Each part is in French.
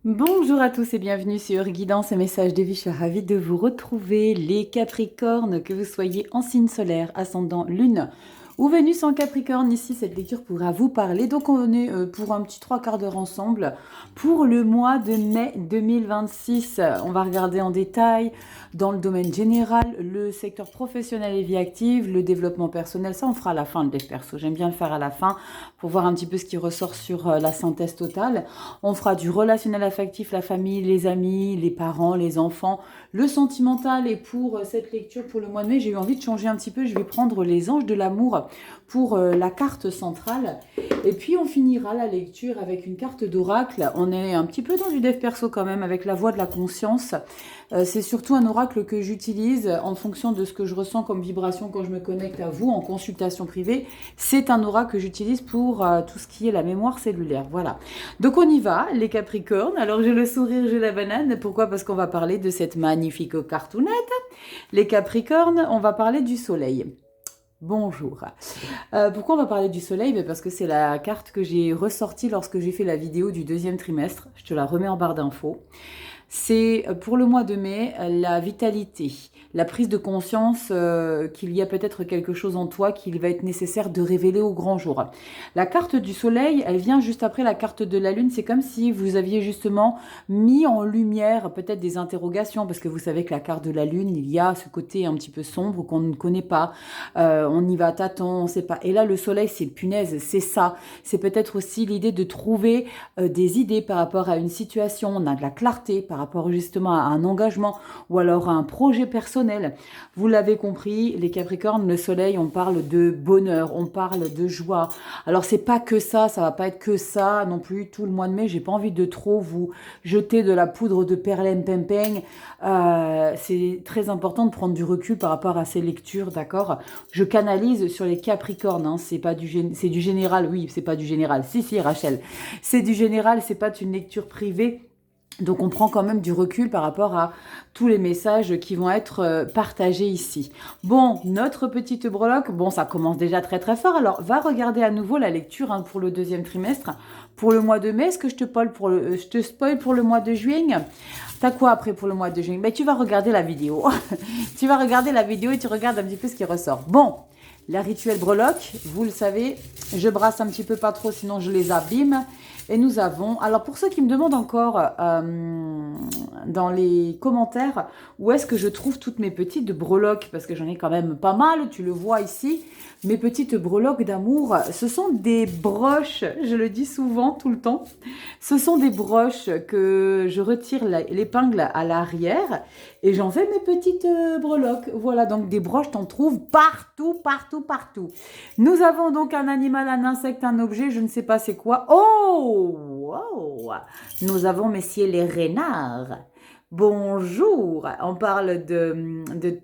Bonjour à tous et bienvenue sur Guidance et Messages de vie. Je suis ravie de vous retrouver, les Capricornes, que vous soyez en signe solaire, ascendant Lune ou Vénus en Capricorne. Ici, cette lecture pourra vous parler. Donc, on est pour un petit 3/4 d'heure ensemble pour le mois de mai 2026. On va regarder en détail dans le domaine général, le secteur professionnel et vie active, le développement personnel. Ça, on fera à la fin, le dev perso. J'aime bien le faire à la fin pour voir un petit peu ce qui ressort sur la synthèse totale. On fera du relationnel affectif, la famille, les amis, les parents, les enfants, le sentimental. Et pour cette lecture, pour le mois de mai, j'ai eu envie de changer un petit peu. Je vais prendre les anges de l'amour pour la carte centrale. Et puis, on finira la lecture avec une carte d'oracle. On est un petit peu dans du dev perso quand même, avec la voix de la conscience. C'est surtout un oracle que j'utilise en fonction de ce que je ressens comme vibration quand je me connecte à vous en consultation privée. C'est un oracle que j'utilise pour tout ce qui est la mémoire cellulaire. Voilà. Donc on y va, les Capricornes. Alors j'ai le sourire, j'ai la banane. Pourquoi? Parce qu'on va parler de cette magnifique cartoonette. Les Capricornes, on va parler du soleil. Bonjour. Pourquoi on va parler du soleil? Parce que c'est la carte que j'ai ressortie lorsque j'ai fait la vidéo du deuxième trimestre. Je te la remets en barre d'infos. C'est pour le mois de mai la vitalité, la prise de conscience qu'il y a peut-être quelque chose en toi qu'il va être nécessaire de révéler au grand jour. La carte du soleil, elle vient juste après la carte de la lune. C'est comme si vous aviez justement mis en lumière peut-être des interrogations, parce que vous savez que la carte de la lune, il y a ce côté un petit peu sombre qu'on ne connaît pas. On y va à tâtons, on ne sait pas. Et là, le soleil, c'est punaise, c'est ça. C'est peut-être aussi l'idée de trouver des idées par rapport à une situation. On a de la clarté par rapport justement à un engagement ou alors à un projet personnel. Vous l'avez compris, les Capricornes, le soleil, on parle de bonheur, on parle de joie. Alors c'est pas que ça va pas être que ça non plus tout le mois de mai. J'ai pas envie de trop vous jeter de la poudre de perlimpinpin. C'est très important de prendre du recul par rapport à ces lectures, d'accord? Je canalise sur les Capricornes, hein. C'est pas c'est du général, oui, c'est pas du général. Si, Rachel, c'est du général, c'est pas une lecture privée. Donc on prend quand même du recul par rapport à tous les messages qui vont être partagés ici. Bon, notre petite breloque, bon, ça commence déjà très très fort. Alors va regarder à nouveau la lecture pour le deuxième trimestre. Pour le mois de mai, est-ce que je te spoil pour le mois de juin? T'as quoi après pour le mois de juin? Ben, tu vas regarder la vidéo. Tu vas regarder la vidéo et tu regardes un petit peu ce qui ressort. Bon, la rituelle breloque, vous le savez, je brasse un petit peu pas trop, sinon je les abîme. Et nous avons, alors pour ceux qui me demandent encore dans les commentaires où est-ce que je trouve toutes mes petites breloques, parce que j'en ai quand même pas mal, tu le vois ici, mes petites breloques d'amour, ce sont des broches, je le dis souvent, tout le temps, ce sont des broches que je retire l'épingle à l'arrière et j'en fais mes petites breloques. Voilà, donc des broches, t'en trouves partout, partout, partout. Nous avons donc un animal, un insecte, un objet, je ne sais pas c'est quoi. Oh, wow. Nous avons, messieurs, les renards. Bonjour, on parle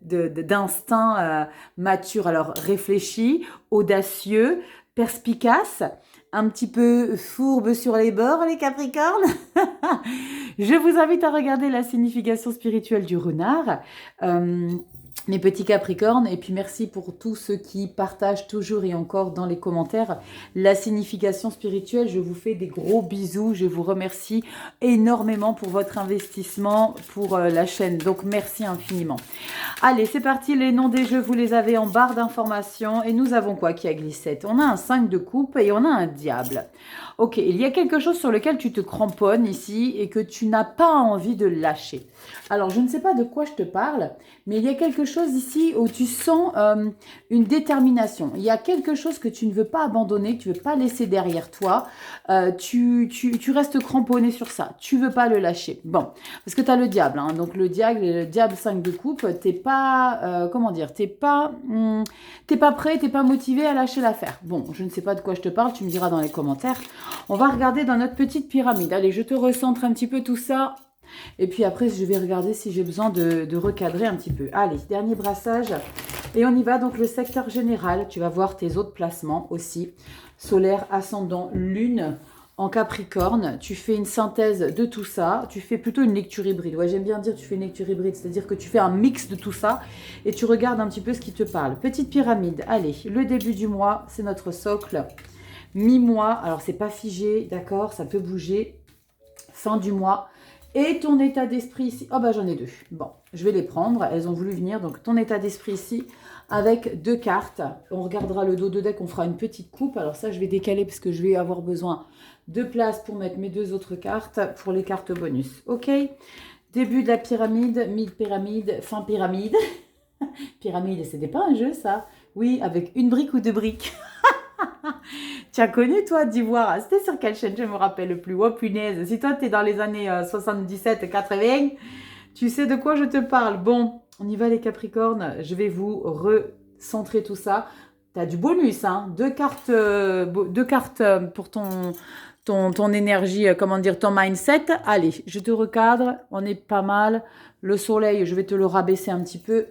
d'instinct mature, alors réfléchi, audacieux, perspicace, un petit peu fourbe sur les bords, les Capricornes. Je vous invite à regarder la signification spirituelle du renard. Mes petits Capricornes, et puis merci pour tous ceux qui partagent toujours et encore dans les commentaires la signification spirituelle. Je vous fais des gros bisous, je vous remercie énormément pour votre investissement pour la chaîne, donc merci infiniment. Allez, c'est parti, les noms des jeux, vous les avez en barre d'informations, et nous avons quoi qui a glissé? On a un 5 de coupe et on a un diable. Ok, il y a quelque chose sur lequel tu te cramponnes ici et que tu n'as pas envie de lâcher. Alors, je ne sais pas de quoi je te parle, mais il y a quelque chose ici où tu sens une détermination. Il y a quelque chose que tu ne veux pas abandonner, que tu ne veux pas laisser derrière toi. Tu restes cramponné sur ça. Tu ne veux pas le lâcher. Bon, parce que tu as le diable. Hein, donc, le diable 5 de coupe, t'es pas, comment dire, t'es pas prêt, t'es pas motivé à lâcher l'affaire. Bon, je ne sais pas de quoi je te parle, tu me diras dans les commentaires. On va regarder dans notre petite pyramide. Allez, je te recentre un petit peu tout ça. Et puis après, je vais regarder si j'ai besoin de recadrer un petit peu. Allez, dernier brassage. Et on y va. Donc, le secteur général. Tu vas voir tes autres placements aussi. Solaire, ascendant, lune en Capricorne. Tu fais une synthèse de tout ça. Tu fais plutôt une lecture hybride. Ouais, j'aime bien dire tu fais une lecture hybride. C'est-à-dire que tu fais un mix de tout ça. Et tu regardes un petit peu ce qui te parle. Petite pyramide. Allez, le début du mois, c'est notre socle. Mi-mois. Alors, c'est pas figé, d'accord? Ça peut bouger. fin du mois. Et ton état d'esprit ici, oh bah j'en ai deux. Bon, je vais les prendre, elles ont voulu venir. Donc ton état d'esprit ici, avec 2 cartes. On regardera le dos de deck, on fera une petite coupe. Alors ça, je vais décaler parce que je vais avoir besoin de place pour mettre mes 2 autres cartes pour les cartes bonus. Ok? Début de la pyramide, mi-pyramide, fin pyramide. Pyramide, c'était pas un jeu ça? Oui, avec une brique ou 2 briques. Tu as connu toi d'Ivoire? C'était sur quelle chaîne? Je me rappelle plus. Oh punaise, si toi t'es dans les années 77-80, tu sais de quoi je te parle. Bon, on y va les Capricornes. Je vais vous recentrer tout ça. Tu as du bonus, hein. 2 cartes, pour ton énergie, comment dire, ton mindset. Allez, je te recadre. On est pas mal. Le soleil, je vais te le rabaisser un petit peu.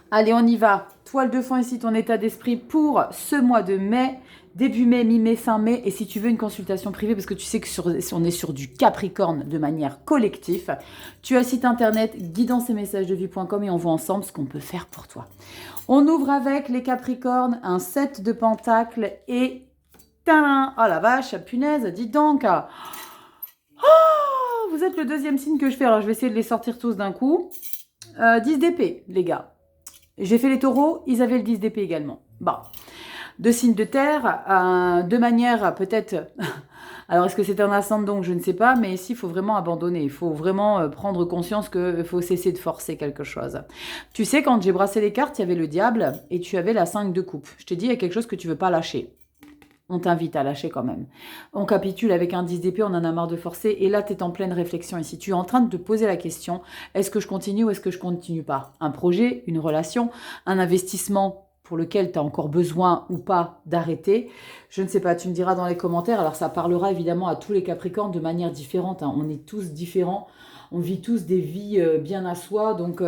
Allez, on y va. Toile de fond ici, ton état d'esprit pour ce mois de mai. Début mai, mi-mai, fin mai. Et si tu veux une consultation privée, parce que tu sais que on est sur du Capricorne de manière collective, tu as site internet guidanceetmessagesdevie.com et on voit ensemble ce qu'on peut faire pour toi. On ouvre avec les Capricornes un 7 de pentacles et... Tadam! Oh la vache, punaise, dis donc. Oh, vous êtes le deuxième signe que je fais. Alors, je vais essayer de les sortir tous d'un coup. 10 d'épée, les gars. J'ai fait les taureaux, ils avaient le 10 d'épée également. Bon, 2 signes de terre, de manière peut-être... Alors, est-ce que c'est un ascendant? Je ne sais pas, mais ici, il faut vraiment abandonner. Il faut vraiment prendre conscience qu'il faut cesser de forcer quelque chose. Tu sais, quand j'ai brassé les cartes, il y avait le diable et tu avais la 5 de coupe. Je t'ai dit, il y a quelque chose que tu ne veux pas lâcher. On t'invite à lâcher quand même. On capitule avec un 10 d'épée, on en a marre de forcer. Et là, tu es en pleine réflexion ici. Tu es en train de te poser la question, est-ce que je continue ou est-ce que je continue pas? Un projet, une relation, un investissement pour lequel tu as encore besoin ou pas d'arrêter. Je ne sais pas, tu me diras dans les commentaires. Alors, ça parlera évidemment à tous les Capricornes de manière différente. Hein. On est tous différents. On vit tous des vies bien à soi. Donc...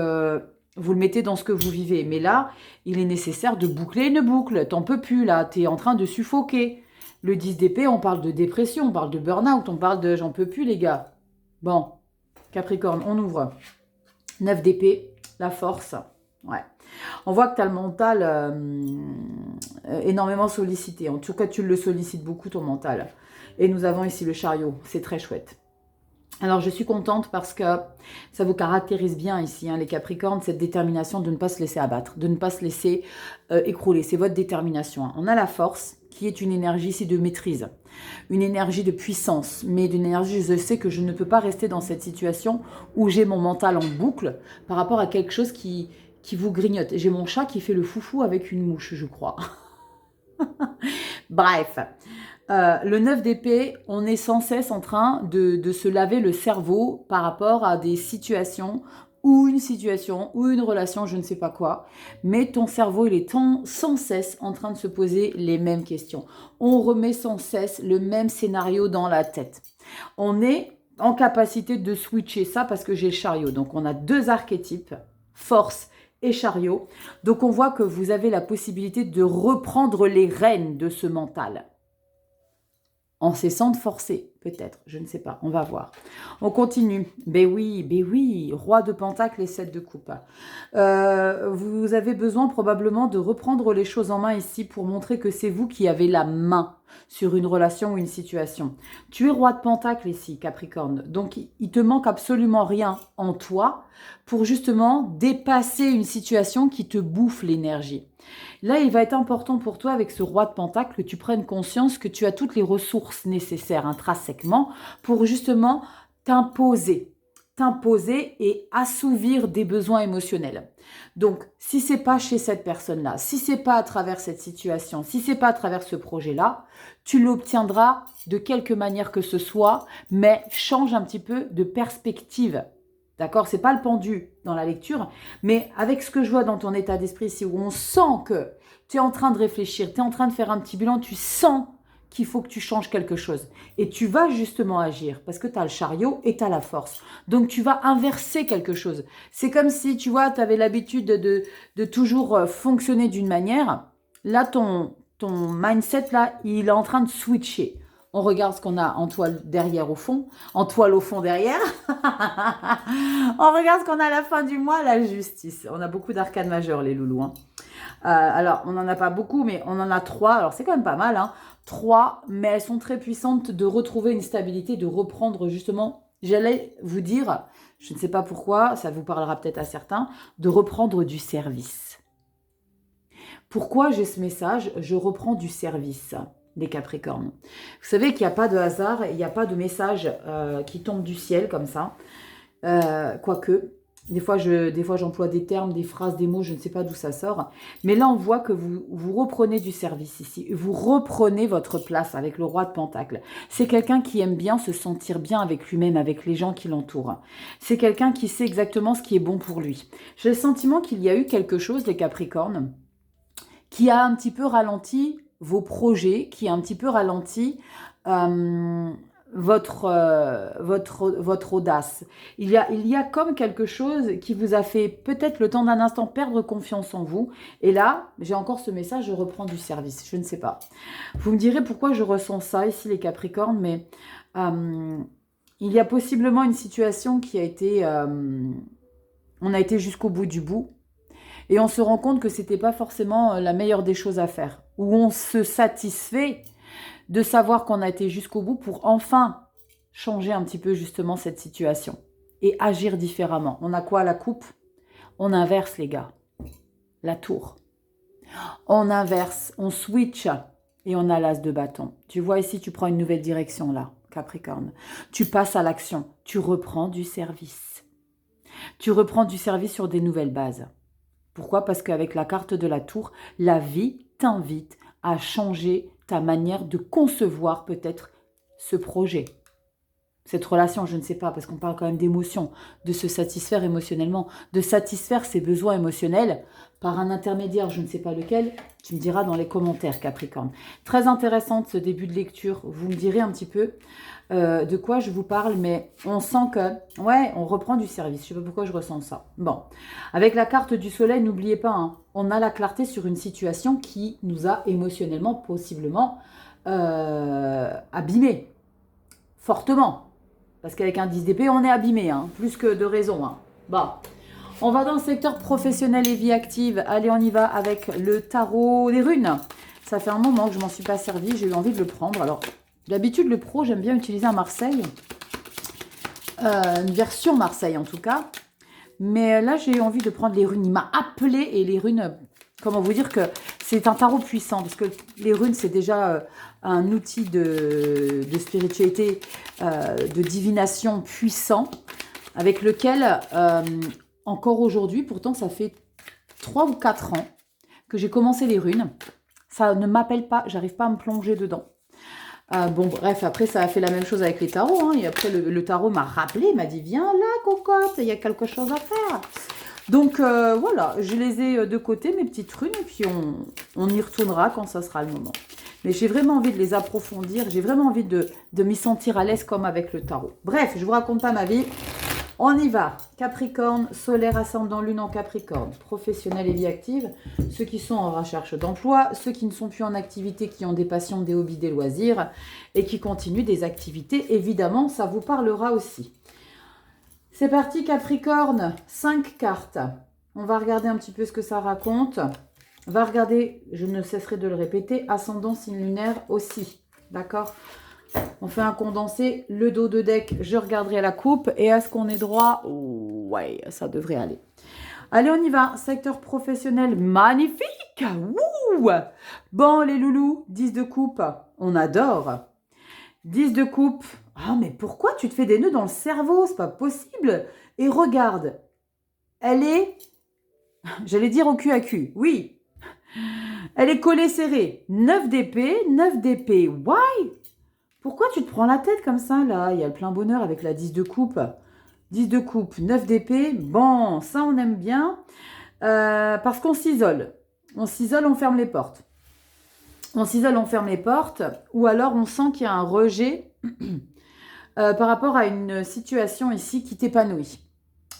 vous le mettez dans ce que vous vivez. Mais là, il est nécessaire de boucler une boucle. T'en peux plus, là. T'es en train de suffoquer. Le 10 d'épée, on parle de dépression, on parle de burn-out, on parle de j'en peux plus, les gars. Bon, Capricorne, on ouvre. 9 d'épée, la force. Ouais. On voit que tu as le mental énormément sollicité. En tout cas, tu le sollicites beaucoup, ton mental. Et nous avons ici le chariot. C'est très chouette. Alors, je suis contente parce que ça vous caractérise bien ici, hein, les Capricornes, cette détermination de ne pas se laisser abattre, de ne pas se laisser écrouler. C'est votre détermination. Hein. On a la force, qui est une énergie ici de maîtrise, une énergie de puissance, mais d'une énergie, je sais que je ne peux pas rester dans cette situation où j'ai mon mental en boucle par rapport à quelque chose qui vous grignote. J'ai mon chat qui fait le foufou avec une mouche, je crois. Bref. Le 9 d'épée, on est sans cesse en train de se laver le cerveau par rapport à des situations ou une relation, je ne sais pas quoi. Mais ton cerveau, il est sans cesse en train de se poser les mêmes questions. On remet sans cesse le même scénario dans la tête. On est en capacité de switcher ça parce que j'ai le chariot. Donc, on a 2 archétypes, force et chariot. Donc, on voit que vous avez la possibilité de reprendre les rênes de ce mental. En cessant de forcer, peut-être, je ne sais pas, on va voir. On continue. Ben oui, roi de pentacle et 7 de coupe. Vous avez besoin probablement de reprendre les choses en main ici pour montrer que c'est vous qui avez la main sur une relation ou une situation. Tu es roi de pentacle ici, Capricorne, donc il te manque absolument rien en toi pour justement dépasser une situation qui te bouffe l'énergie. Là, il va être important pour toi, avec ce roi de pentacle, que tu prennes conscience que tu as toutes les ressources nécessaires intrinsèquement pour justement t'imposer et assouvir des besoins émotionnels. Donc, si c'est pas chez cette personne-là, si c'est pas à travers cette situation, si c'est pas à travers ce projet-là, tu l'obtiendras de quelque manière que ce soit, mais change un petit peu de perspective. D'accord? C'est pas le pendu dans la lecture, mais avec ce que je vois dans ton état d'esprit ici, où on sent que tu es en train de réfléchir, tu es en train de faire un petit bilan, tu sens qu'il faut que tu changes quelque chose. Et tu vas justement agir, parce que tu as le chariot et tu as la force. Donc, tu vas inverser quelque chose. C'est comme si, tu vois, tu avais l'habitude de toujours fonctionner d'une manière. Là, ton mindset, là, il est en train de switcher. On regarde ce qu'on a en toile derrière au fond, en toile au fond derrière. On regarde ce qu'on a à la fin du mois, la justice. On a beaucoup d'arcanes majeures, les loulous. Hein. Alors, on n'en a pas beaucoup, mais on en a 3. Alors, c'est quand même pas mal. Hein. 3, mais elles sont très puissantes de retrouver une stabilité, de reprendre justement, j'allais vous dire, je ne sais pas pourquoi, ça vous parlera peut-être à certains, de reprendre du service. Pourquoi j'ai ce message? Je reprends du service, les Capricornes. Vous savez qu'il n'y a pas de hasard, il n'y a pas de message qui tombe du ciel comme ça. Quoique, des fois j'emploie des termes, des phrases, des mots, je ne sais pas d'où ça sort. Mais là, on voit que vous reprenez du service ici. Vous reprenez votre place avec le roi de Pentacle. C'est quelqu'un qui aime bien se sentir bien avec lui-même, avec les gens qui l'entourent. C'est quelqu'un qui sait exactement ce qui est bon pour lui. J'ai le sentiment qu'il y a eu quelque chose, les Capricornes, qui a un petit peu ralenti vos projets, qui a un petit peu ralenti votre audace. Il y a comme quelque chose qui vous a fait peut-être le temps d'un instant perdre confiance en vous. Et là, j'ai encore ce message, je reprends du service. Je ne sais pas. Vous me direz pourquoi je ressens ça ici, les Capricornes, mais il y a possiblement une situation qui a été... on a été jusqu'au bout du bout. Et on se rend compte que c'était pas forcément la meilleure des choses à faire. Où on se satisfait de savoir qu'on a été jusqu'au bout pour enfin changer un petit peu justement cette situation. Et agir différemment. On a quoi à la coupe? On inverse les gars. La tour. On inverse, on switch et on a l'as de bâton. Tu vois ici, tu prends une nouvelle direction là, Capricorne. Tu passes à l'action. Tu reprends du service. Tu reprends du service sur des nouvelles bases. Pourquoi? Parce qu'avec la carte de la tour, la vie t'invite à changer ta manière de concevoir peut-être ce projet. Cette relation, je ne sais pas, parce qu'on parle quand même d'émotion, de se satisfaire émotionnellement, de satisfaire ses besoins émotionnels par un intermédiaire, je ne sais pas lequel, tu me diras dans les commentaires, Capricorne. Très intéressante ce début de lecture, vous me direz un petit peu de quoi je vous parle, mais on sent que, ouais, on reprend du service, je ne sais pas pourquoi je ressens ça. Bon, avec la carte du soleil, n'oubliez pas, hein, on a la clarté sur une situation qui nous a émotionnellement, possiblement, abîmés, fortement. Parce qu'avec un 10 d'épée, on est abîmé, hein, plus que de raison. Hein. Bon, on va dans le secteur professionnel et vie active. Allez, on y va avec le tarot des runes. Ça fait un moment que je ne m'en suis pas servi, j'ai eu envie de le prendre. Alors, d'habitude, le pro, j'aime bien utiliser un Marseille. Une version Marseille, en tout cas. Mais là, j'ai eu envie de prendre les runes. Il m'a appelé et les runes... Comment vous dire que c'est un tarot puissant, parce que les runes, c'est déjà un outil de spiritualité, de divination puissant, avec lequel, encore aujourd'hui, pourtant ça fait 3 ou 4 ans que j'ai commencé les runes. Ça ne m'appelle pas, j'arrive pas à me plonger dedans. Bon, bref, après, ça a fait la même chose avec les tarots. Hein, et après, le tarot m'a rappelé, m'a dit, viens là, cocotte, il y a quelque chose à faire. Donc voilà, je les ai de côté, mes petites runes, et puis on y retournera quand ça sera le moment. Mais j'ai vraiment envie de les approfondir, j'ai vraiment envie de m'y sentir à l'aise comme avec le tarot. Bref, je ne vous raconte pas ma vie, on y va. Capricorne, solaire, ascendant, lune en Capricorne, professionnel et vie active, ceux qui sont en recherche d'emploi, ceux qui ne sont plus en activité, qui ont des passions, des hobbies, des loisirs, et qui continuent des activités, évidemment, ça vous parlera aussi. C'est parti Capricorne, 5 cartes. On va regarder un petit peu ce que ça raconte. On va regarder, je ne cesserai de le répéter, ascendant signe lunaire aussi. D'accord? On fait un condensé, le dos de deck, je regarderai la coupe. Et est-ce qu'on est droit? Ouais, ça devrait aller. Allez, on y va. Secteur professionnel, magnifique. Wouh! Bon, les loulous, 10 de coupe, on adore. 10 de coupe. Ah, mais pourquoi tu te fais des nœuds dans le cerveau? C'est pas possible. Et regarde, elle est, j'allais dire au cul à cul, oui. Elle est collée serrée. 9 d'épée, 9 d'épée. Why? Pourquoi tu te prends la tête comme ça, là? Il y a le plein bonheur avec la 10 de coupe. 10 de coupe, 9 d'épée. Bon, ça, on aime bien. Parce qu'on s'isole. On s'isole, on ferme les portes. On s'isole, on ferme les portes. Ou alors, on sent qu'il y a un rejet par rapport à une situation ici qui t'épanouit.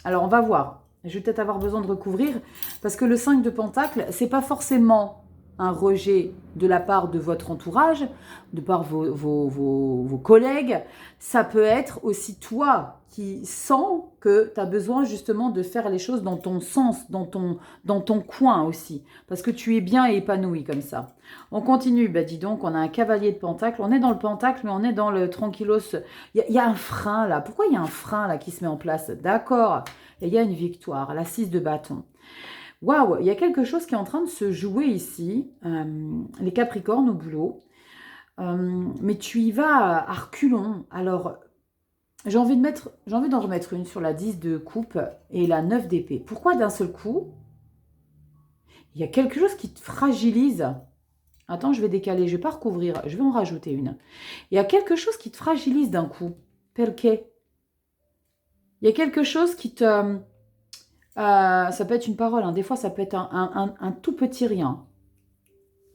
Alors, on va voir. Je vais peut-être avoir besoin de recouvrir. Parce que le 5 de Pentacle, c'est pas forcément un rejet de la part de votre entourage, de par vos collègues. Ça peut être aussi toi qui sens que tu as besoin justement de faire les choses dans ton sens, dans ton coin aussi. Parce que tu es bien et épanoui comme ça. On continue. Bah, dis donc, on a un cavalier de pentacle. On est dans le pentacle, mais on est dans le tranquillos. Il y a un frein là. Pourquoi il y a un frein là qui se met en place? D'accord. Et il y a une victoire. La 6 de bâton. Waouh, il y a quelque chose qui est en train de se jouer ici, les Capricornes au boulot, mais tu y vas à reculons. Alors, j'ai envie d'en remettre une sur la 10 de coupe et la 9 d'épée. Pourquoi d'un seul coup? Il y a quelque chose qui te fragilise. Attends, je vais décaler, je vais pas recouvrir, je vais en rajouter une. Il y a quelque chose qui te fragilise d'un coup. Perché? Il y a quelque chose qui te... ça peut être une parole, hein. Des fois ça peut être un tout petit rien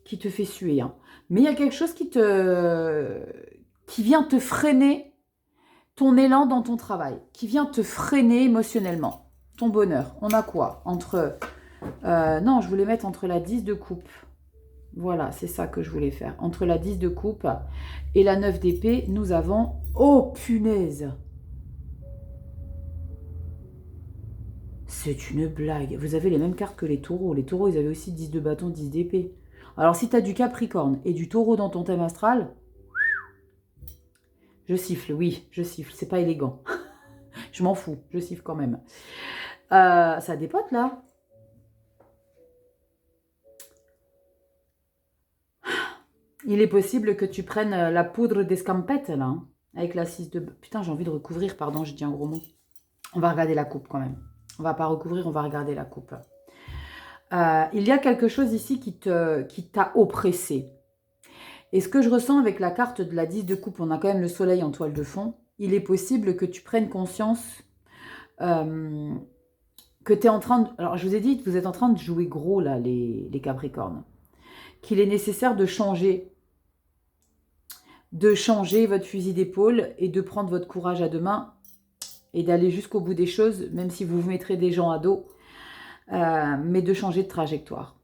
qui te fait suer. Hein. Mais il y a quelque chose qui vient te freiner ton élan dans ton travail, qui vient te freiner émotionnellement, ton bonheur. On a quoi entre... non, je voulais mettre entre la 10 de coupe. Voilà, c'est ça que je voulais faire. Entre la 10 de coupe et la 9 d'épée, nous avons... Oh, punaise! C'est une blague. Vous avez les mêmes cartes que les taureaux. Les taureaux, ils avaient aussi 10 de bâton, 10 d'épée. Alors, si tu as du Capricorne et du taureau dans ton thème astral, je siffle, oui, je siffle. C'est pas élégant. Je m'en fous, je siffle quand même. Ça dépote, là. Il est possible que tu prennes la poudre d'escampette, là, hein, avec la 6 de... Putain, j'ai envie de recouvrir, pardon, j'ai dit un gros mot. On va regarder la coupe, quand même. On va pas recouvrir, on va regarder la coupe. Il y a quelque chose ici qui t'a oppressé. Et ce que je ressens avec la carte de la 10 de coupe, on a quand même le soleil en toile de fond, il est possible que tu prennes conscience que tu es en train de... Alors, je vous ai dit que vous êtes en train de jouer gros, là, les Capricornes. Qu'il est nécessaire de changer votre fusil d'épaule et de prendre votre courage à deux mains et d'aller jusqu'au bout des choses, même si vous vous mettrez des gens à dos, mais de changer de trajectoire.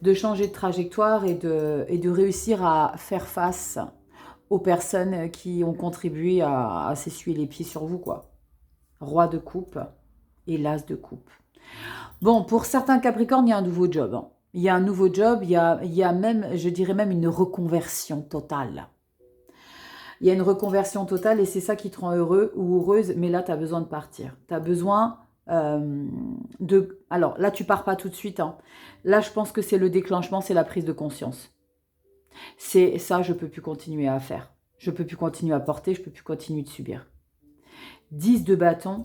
De changer de trajectoire et de réussir à faire face aux personnes qui ont contribué à s'essuyer les pieds sur vous, quoi. Roi de coupe et l'as de coupe. Bon, pour certains Capricornes, il y a un nouveau job. Hein. Il y a un nouveau job, il y a même, je dirais même une reconversion totale. Il y a une reconversion totale et c'est ça qui te rend heureux ou heureuse, mais là, tu as besoin de partir. Tu as besoin de... Alors, là, tu pars pas tout de suite. Hein. Là, je pense que c'est le déclenchement, c'est la prise de conscience. C'est ça, je peux plus continuer à faire. Je peux plus continuer à porter, je peux plus continuer de subir. 10 de bâton,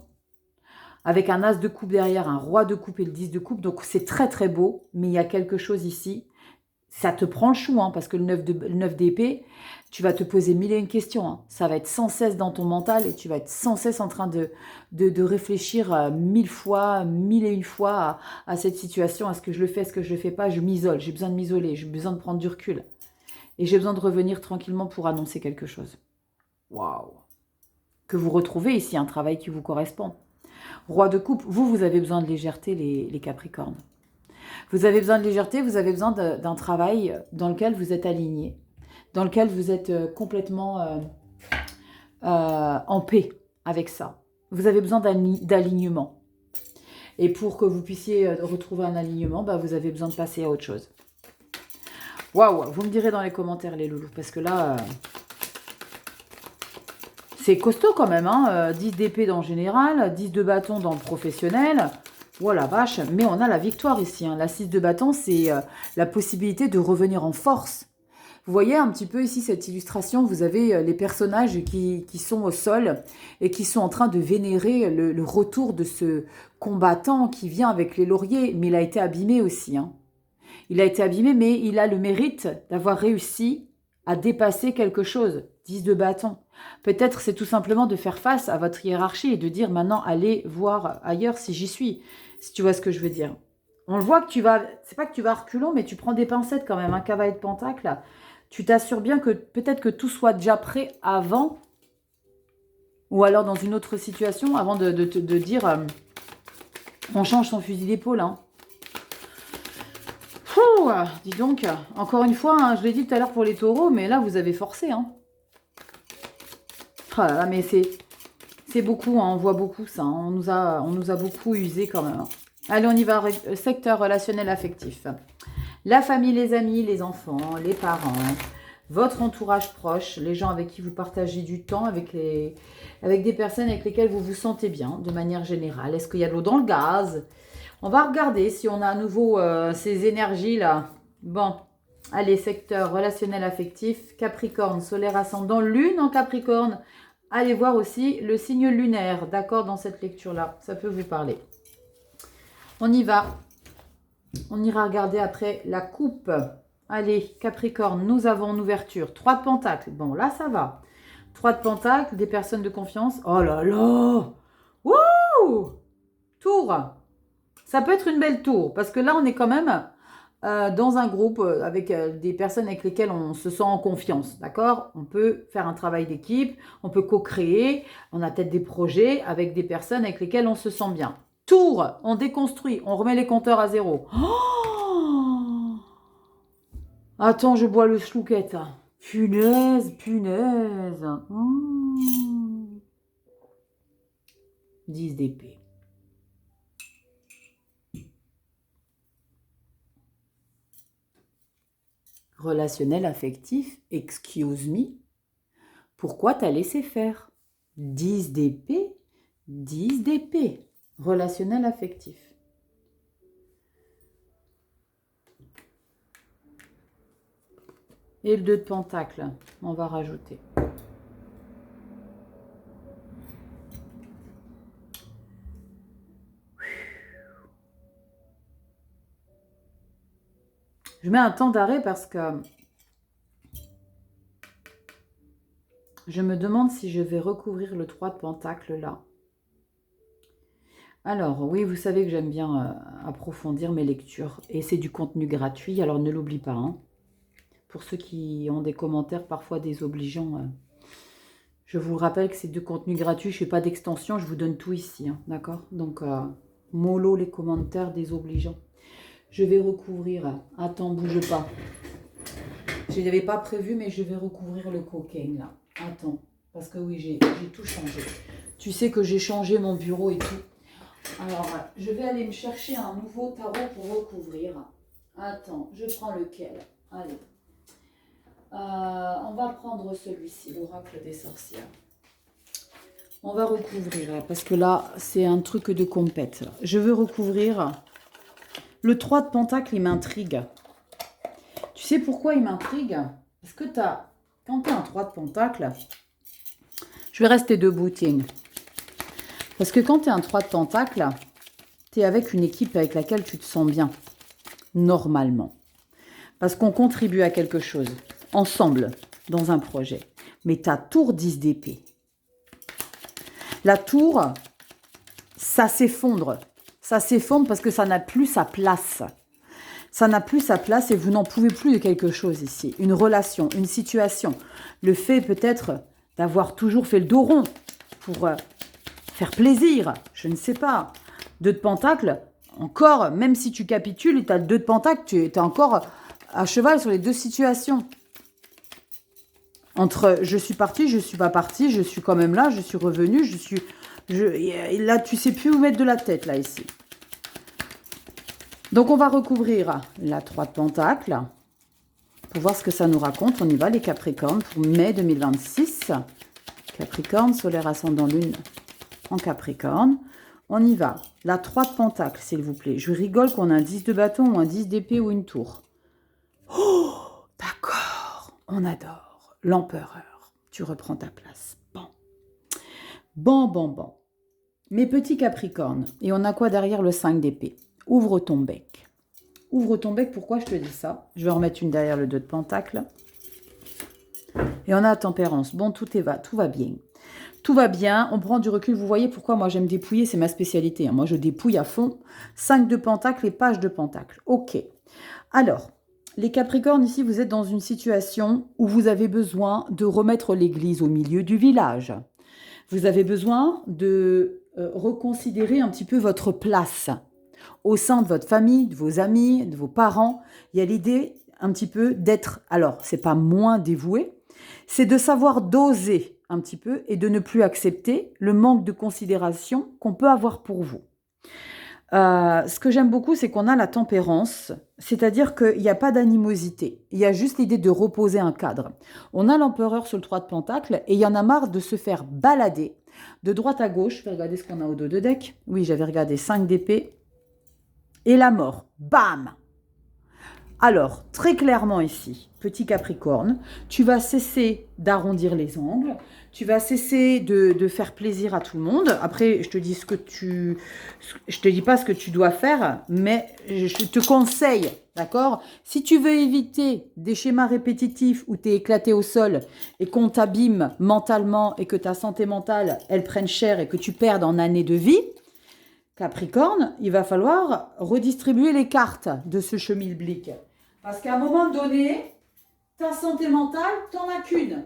avec un as de coupe derrière, un roi de coupe et le 10 de coupe. Donc, c'est très, très beau, mais il y a quelque chose ici. Ça te prend le chou, hein, parce que le 9 d'épée, tu vas te poser mille et une questions. Hein. Ça va être sans cesse dans ton mental et tu vas être sans cesse en train de réfléchir 1000 fois, 1001 fois à cette situation. Est-ce que je le fais, est-ce que je le fais pas? Je m'isole, j'ai besoin de m'isoler, j'ai besoin de prendre du recul. Et j'ai besoin de revenir tranquillement pour annoncer quelque chose. Waouh! Que vous retrouvez ici un travail qui vous correspond. Roi de coupe, vous avez besoin de légèreté, les Capricornes. Vous avez besoin de légèreté, vous avez besoin d'un travail dans lequel vous êtes aligné, dans lequel vous êtes complètement en paix avec ça. Vous avez besoin d'alignement. Et pour que vous puissiez retrouver un alignement, bah, vous avez besoin de passer à autre chose. Waouh, vous me direz dans les commentaires, les loulous, parce que là... c'est costaud quand même, hein, 10 d'épée dans le général, 10 de bâton dans le professionnel. Oh la vache, mais on a la victoire ici. Hein. La 6 de bâton, c'est la possibilité de revenir en force. Vous voyez un petit peu ici cette illustration, vous avez les personnages qui sont au sol et qui sont en train de vénérer le retour de ce combattant qui vient avec les lauriers. Mais il a été abîmé aussi. Hein. Il a été abîmé, mais il a le mérite d'avoir réussi à dépasser quelque chose. 10 de bâton. Peut-être c'est tout simplement de faire face à votre hiérarchie et de dire maintenant allez voir ailleurs si j'y suis. Si tu vois ce que je veux dire. On le voit que tu vas, c'est pas que tu vas reculons, mais tu prends des pincettes quand même, un cavalier de pentacle. Tu t'assures bien que peut-être que tout soit déjà prêt avant, ou alors dans une autre situation, avant de dire on change son fusil d'épaule. Hein. Waouh, dis donc, encore une fois, hein, je l'ai dit tout à l'heure pour les taureaux, mais là, vous avez forcé. Hein. Oh là là, mais c'est beaucoup, hein, on voit beaucoup ça. Hein. On nous a beaucoup usé quand même. Hein. Allez, on y va, secteur relationnel affectif. La famille, les amis, les enfants, les parents, votre entourage proche, les gens avec qui vous partagez du temps, avec des personnes avec lesquelles vous vous sentez bien, de manière générale. Est-ce qu'il y a de l'eau dans le gaz? On va regarder si on a à nouveau ces énergies-là. Bon, allez, secteur relationnel affectif, Capricorne, solaire ascendant, lune en Capricorne. Allez voir aussi le signe lunaire, d'accord, dans cette lecture-là. Ça peut vous parler. On y va. On ira regarder après la coupe. Allez, Capricorne, nous avons en ouverture 3 de pentacles. Bon, là, ça va. 3 de pentacles, des personnes de confiance. Oh là là! Wouh! Tour. Ça peut être une belle tour, parce que là, on est quand même dans un groupe avec des personnes avec lesquelles on se sent en confiance, d'accord? On peut faire un travail d'équipe, on peut co-créer, on a peut-être des projets avec des personnes avec lesquelles on se sent bien. Tour, on déconstruit, on remet les compteurs à zéro. Oh, attends, je bois le chlouquette. Punaise, punaise. 10 d'épée. Relationnel affectif, excuse me. Pourquoi t'as laissé faire? 10 d'épée, 10 d'épée. Relationnel affectif. Et le 2 de pentacle, on va rajouter. Je mets un temps d'arrêt parce que je me demande si je vais recouvrir le 3 de pentacle là. Alors, oui, vous savez que j'aime bien approfondir mes lectures. Et c'est du contenu gratuit, alors ne l'oublie pas. Hein. Pour ceux qui ont des commentaires parfois désobligeants, je vous rappelle que c'est du contenu gratuit. Je ne fais pas d'extension, je vous donne tout ici. Hein, d'accord? Donc, mollo les commentaires désobligeants. Je vais recouvrir. Attends, bouge pas. Je n'avais pas prévu, mais je vais recouvrir le cocaine là. Attends, parce que oui, j'ai tout changé. Tu sais que j'ai changé mon bureau et tout. Alors, je vais aller me chercher un nouveau tarot pour recouvrir. Attends, je prends lequel? Allez. On va prendre celui-ci, l'oracle des sorcières. On va recouvrir, parce que là, c'est un truc de compète. Je veux recouvrir. Le 3 de pentacle, il m'intrigue. Tu sais pourquoi il m'intrigue? Parce que quand tu as un 3 de pentacle, je vais rester debout, tiens. Parce que quand tu as un 3 de pentacle, tu es avec une équipe avec laquelle tu te sens bien, normalement. Parce qu'on contribue à quelque chose, ensemble, dans un projet. Mais ta tour 10 d'épée. La tour, ça s'effondre. Ça s'effondre parce que ça n'a plus sa place. Ça n'a plus sa place et vous n'en pouvez plus de quelque chose ici. Une relation, une situation. Le fait peut-être d'avoir toujours fait le dos rond pour faire plaisir, je ne sais pas. 2 de pentacle, encore, même si tu capitules et tu as le 2 de pentacle, tu es encore à cheval sur les deux situations. Entre je suis partie, je ne suis pas partie, je suis quand même là, je suis revenue, là, tu ne sais plus où mettre de la tête, là, ici. Donc, on va recouvrir la 3 de pentacle pour voir ce que ça nous raconte. On y va, les Capricornes, pour mai 2026. Capricorne, solaire ascendant lune en Capricorne. On y va. La 3 de pentacle, s'il vous plaît. Je rigole qu'on a un 10 de bâton ou un 10 d'épée ou une tour. Oh, d'accord. On adore. L'empereur. Tu reprends ta place. Bon. Bon. Mes petits Capricornes. Et on a quoi derrière le 5 d'épée? Ouvre ton bec. Ouvre ton bec, pourquoi je te dis ça? Je vais en remettre une derrière le 2 de pentacle. Et on a la tempérance. Bon, tout va bien. Tout va bien, on prend du recul. Vous voyez pourquoi moi j'aime dépouiller, c'est ma spécialité. Moi je dépouille à fond. 5 de pentacle et page de pentacle. Ok. Alors, les Capricornes, ici, vous êtes dans une situation où vous avez besoin de remettre l'église au milieu du village. Vous avez besoin de reconsidérer un petit peu votre place. Au sein de votre famille, de vos amis, de vos parents, il y a l'idée un petit peu d'être, alors c'est pas moins dévoué, c'est de savoir doser un petit peu et de ne plus accepter le manque de considération qu'on peut avoir pour vous. Ce que j'aime beaucoup, c'est qu'on a la tempérance, c'est-à-dire qu'il n'y a pas d'animosité. Il y a juste l'idée de reposer un cadre. On a l'empereur sur le 3 de Pentacle et il y en a marre de se faire balader de droite à gauche. Je vais regarder ce qu'on a au dos de deck. Oui, j'avais regardé 5 d'épée et la mort. Bam! Alors, très clairement ici, petit Capricorne, tu vas cesser d'arrondir les angles, tu vas cesser de faire plaisir à tout le monde. Après, je te dis je te dis pas ce que tu dois faire, mais je te conseille, d'accord? Si tu veux éviter des schémas répétitifs où tu es éclaté au sol et qu'on t'abîme mentalement et que ta santé mentale, elle prenne cher et que tu perdes en années de vie, Capricorne, il va falloir redistribuer les cartes de ce schmilblick. Parce qu'à un moment donné, ta santé mentale, t'en as qu'une.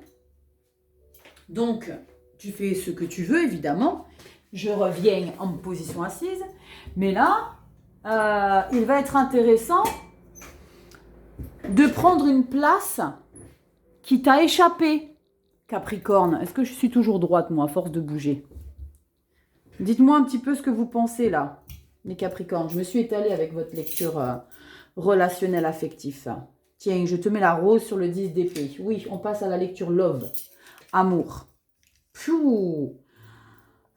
Donc, tu fais ce que tu veux, évidemment. Je reviens en position assise. Mais là, il va être intéressant de prendre une place qui t'a échappé, Capricorne. Est-ce que je suis toujours droite, moi, à force de bouger? Dites-moi un petit peu ce que vous pensez, là, les Capricornes. Je me suis étalée avec votre lecture relationnelle affective. Tiens, je te mets la rose sur le 10 d'épée. Oui, on passe à la lecture love. Amour. Pfiou.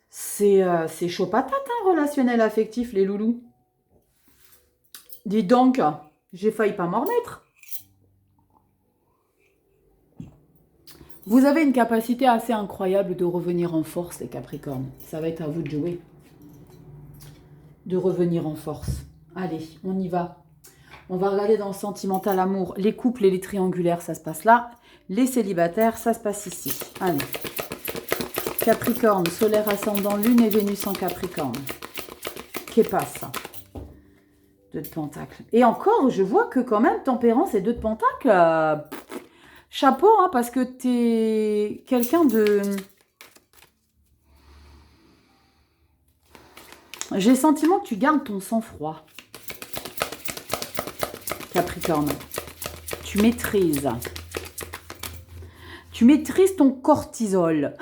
C'est chaud patate, hein, relationnel affectif, les loulous. Dis donc, j'ai failli pas m'en remettre. Vous avez une capacité assez incroyable de revenir en force, les Capricornes. Ça va être à vous de jouer. De revenir en force. Allez, on y va. On va regarder dans le sentimental amour. Les couples et les triangulaires, ça se passe là. Les célibataires, ça se passe ici. Allez. Capricorne, solaire ascendant, lune et Vénus en Capricorne. Qu'est passe? 2 de Pentacle. Et encore, je vois que quand même, tempérance et 2 de Pentacle, chapeau, hein, parce que t'es quelqu'un de... J'ai le sentiment que tu gardes ton sang-froid. Capricorne, tu maîtrises. Tu maîtrises ton cortisol.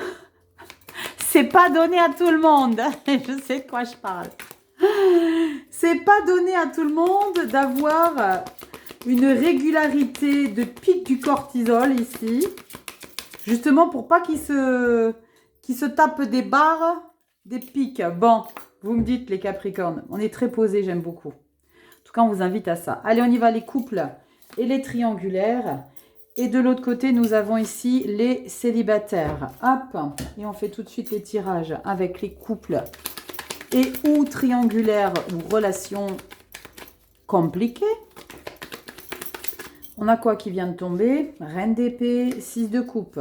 C'est pas donné à tout le monde. Je sais de quoi je parle. C'est pas donné à tout le monde d'avoir une régularité de pic du cortisol ici. Justement pour pas qu'il se tape des barres, des pics. Bon, vous me dites les Capricornes. On est très posés, j'aime beaucoup. En tout cas, on vous invite à ça. Allez, on y va, les couples et les triangulaires. Et de l'autre côté, nous avons ici les célibataires. Hop, et on fait tout de suite les tirages avec les couples et ou triangulaires ou relations compliquées. On a quoi qui vient de tomber? Reine d'épée, 6 de coupe.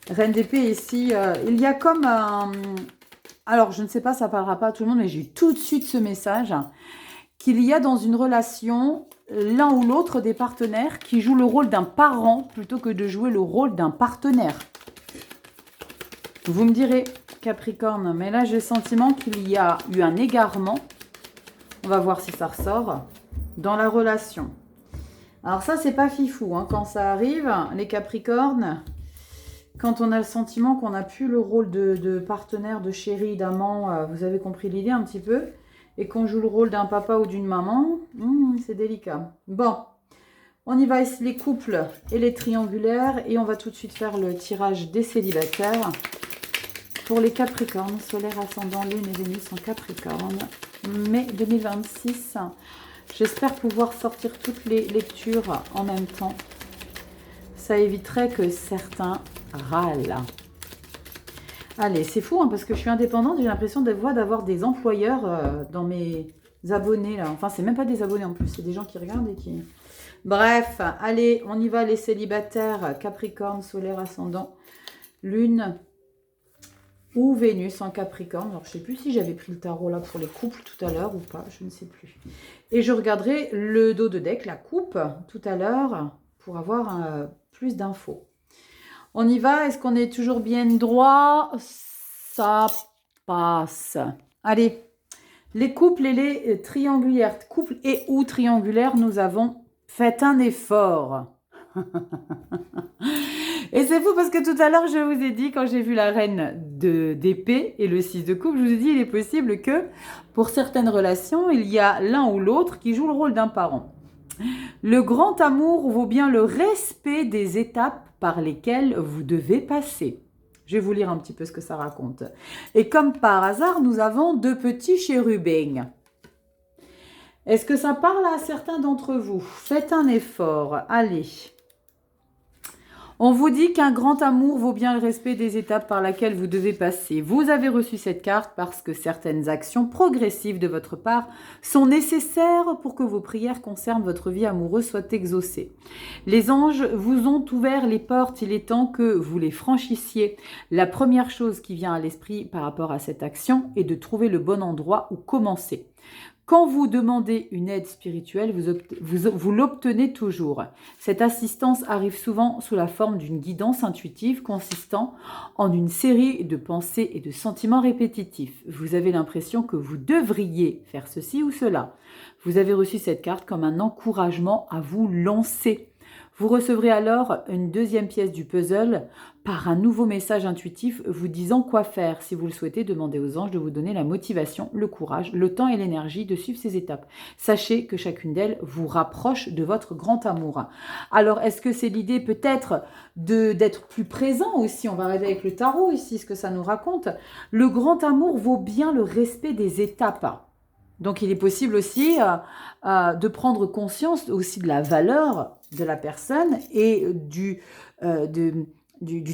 Reine d'épée ici, il y a comme un... Alors, je ne sais pas, ça parlera pas à tout le monde, mais j'ai eu tout de suite ce message qu'il y a dans une relation l'un ou l'autre des partenaires qui joue le rôle d'un parent plutôt que de jouer le rôle d'un partenaire. Vous me direz, Capricorne, mais là j'ai le sentiment qu'il y a eu un égarement. On va voir si ça ressort dans la relation. Alors ça, c'est pas fifou, hein, quand ça arrive, les Capricornes, quand on a le sentiment qu'on n'a plus le rôle de partenaire, de chéri, d'amant, vous avez compris l'idée un petit peu, et qu'on joue le rôle d'un papa ou d'une maman, c'est délicat. Bon, on y va, les couples et les triangulaires, et on va tout de suite faire le tirage des célibataires. Pour les Capricornes, solaire, ascendant, lune et Vénus en Capricorne, mai 2026. J'espère pouvoir sortir toutes les lectures en même temps. Ça éviterait que certains râlent. Allez, c'est fou, hein, parce que je suis indépendante, j'ai l'impression d'avoir des employeurs dans mes abonnés, là. Enfin, c'est même pas des abonnés en plus, c'est des gens qui regardent et qui... Bref, allez, on y va, les célibataires, Capricorne, solaire, ascendant, lune ou Vénus en Capricorne. Alors, je ne sais plus si j'avais pris le tarot là pour les couples tout à l'heure ou pas, je ne sais plus. Et je regarderai le dos de deck, la coupe, tout à l'heure, pour avoir plus d'infos. On y va, est-ce qu'on est toujours bien droit? Ça passe. Allez, Les couples et les triangulaires, couples et ou triangulaires, nous avons fait un effort. Et c'est fou parce que tout à l'heure, je vous ai dit, quand j'ai vu la reine d'épée et le 6 de coupe, je vous ai dit, il est possible que pour certaines relations, il y a l'un ou l'autre qui joue le rôle d'un parent. Le grand amour vaut bien le respect des étapes par lesquelles vous devez passer. Je vais vous lire un petit peu ce que ça raconte. Et comme par hasard, nous avons deux petits chérubins. Est-ce que ça parle à certains d'entre vous? Faites un effort, allez. On vous dit qu'un grand amour vaut bien le respect des étapes par lesquelles vous devez passer. Vous avez reçu cette carte parce que certaines actions progressives de votre part sont nécessaires pour que vos prières concernant votre vie amoureuse soient exaucées. Les anges vous ont ouvert les portes, il est temps que vous les franchissiez. La première chose qui vient à l'esprit par rapport à cette action est de trouver le bon endroit où commencer. Quand vous demandez une aide spirituelle, vous l'obtenez toujours. Cette assistance arrive souvent sous la forme d'une guidance intuitive consistant en une série de pensées et de sentiments répétitifs. Vous avez l'impression que vous devriez faire ceci ou cela. Vous avez reçu cette carte comme un encouragement à vous lancer. Vous recevrez alors une deuxième pièce du puzzle par un nouveau message intuitif vous disant quoi faire. Si vous le souhaitez, demandez aux anges de vous donner la motivation, le courage, le temps et l'énergie de suivre ces étapes. Sachez que chacune d'elles vous rapproche de votre grand amour. Alors, est-ce que c'est l'idée peut-être d'être plus présent aussi? On va regarder avec le tarot ici ce que ça nous raconte. Le grand amour vaut bien le respect des étapes. Donc, il est possible aussi de prendre conscience aussi de la valeur de la personne et du